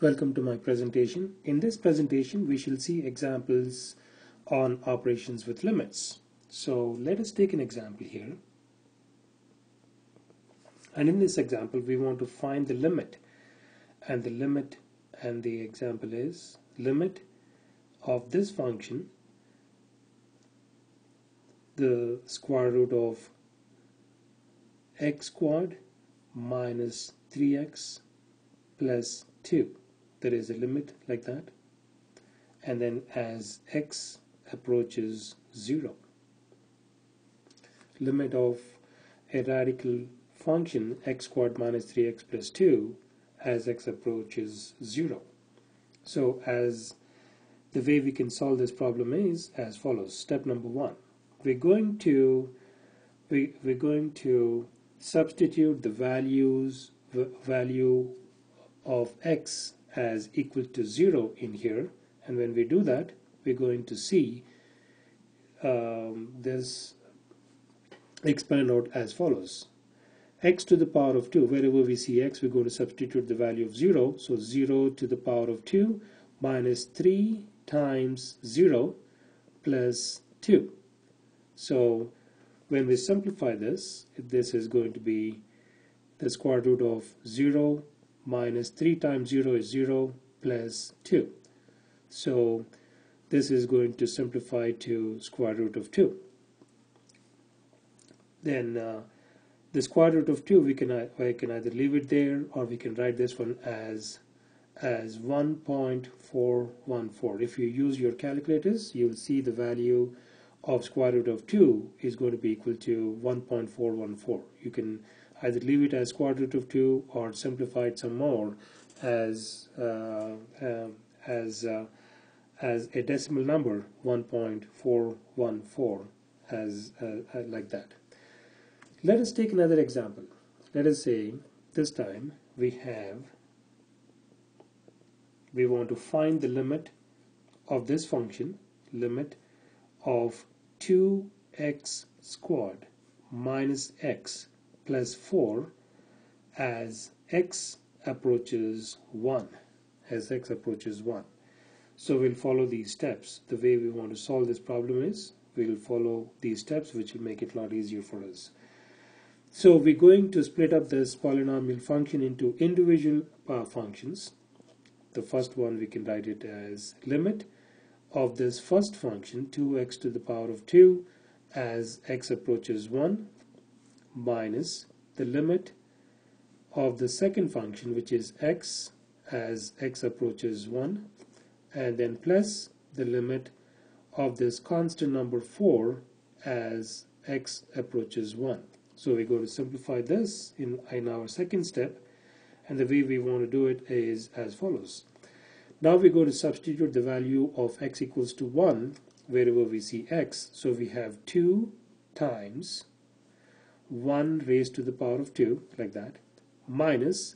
Welcome to my presentation. In this presentation, we shall see examples on operations with limits. So let us take an example here. And in this example, we want to find the limit. And the example is limit of this function, the square root of x squared minus 3x plus 2. There is a limit like that, and then as x approaches 0, limit of a radical function x squared minus 3x plus 2 as x approaches 0. So as the way we can solve this problem is as follows. Step number 1, we're going to substitute the value of x as equal to 0 in here, and when we do that, we're going to see this expand out as follows. X to the power of 2, wherever we see x, we're going to substitute the value of 0. So 0 to the power of 2 minus 3 times 0 plus 2. So when we simplify this, this is going to be the square root of 0 minus 3 times 0 is 0 plus 2. So this is going to simplify to square root of 2. Then the square root of 2, we can either leave it there, or we can write this one as 1.414. If you use your calculators, you'll see the value of square root of 2 is going to be equal to 1.414. You can either leave it as square root of 2 or simplify it some more as a decimal number, 1.414, as like that. Let us take another example. Let us say this time we want to find the limit of this function, limit of 2x squared minus x plus 4 as x approaches 1. So we'll follow these steps. The way we want to solve this problem is we'll follow these steps, which will make it a lot easier for us. So we're going to split up this polynomial function into individual functions. The first one, we can write it as limit of this first function, 2x to the power of 2 as x approaches 1, minus the limit of the second function, which is x as x approaches 1, and then plus the limit of this constant number 4 as x approaches 1. So we're going to simplify this in our second step, and the way we want to do it is as follows. Now we're going to substitute the value of x equals to 1 wherever we see x. So we have 2 times 1 raised to the power of 2, like that, minus,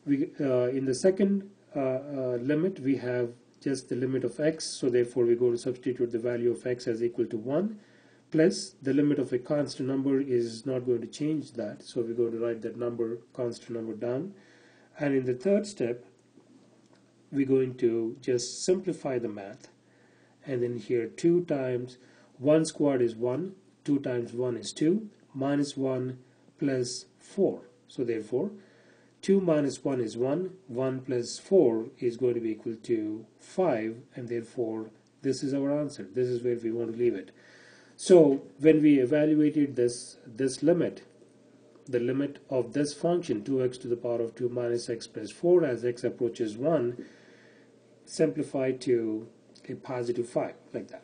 in the second limit we have just the limit of x, so therefore we're going to substitute the value of x as equal to 1, plus the limit of a constant number is not going to change that, so we're going to write that constant number down. And in the third step, we're going to just simplify the math, and then here 2 times 1 squared is 1, 2 times 1 is 2, minus 1 plus 4. So therefore 2 minus 1 is 1, 1 plus 4 is going to be equal to 5, and therefore this is our answer. This is where we want to leave it. So when we evaluated this limit, the limit of this function, 2x to the power of 2 minus x plus 4 as x approaches 1, simplified to a positive 5, like that.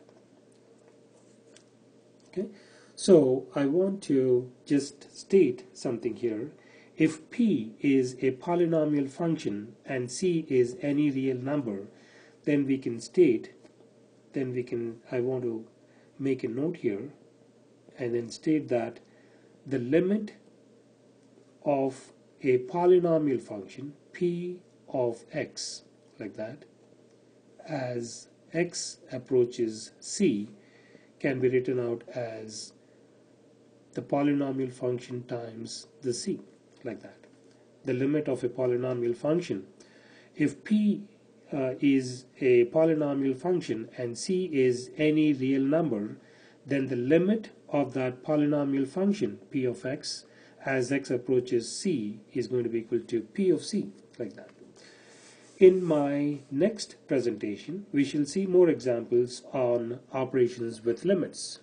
Okay, so I want to just state something here. If p is a polynomial function and c is any real number, then we can I want to make a note here and then state that the limit of a polynomial function p of x, like that, as x approaches c can be written out as the polynomial function times the c, like that. The limit of a polynomial function If p is a polynomial function and c is any real number, then the limit of that polynomial function p of x as x approaches c is going to be equal to p of c, like that. In my next presentation, we shall see more examples on operations with limits.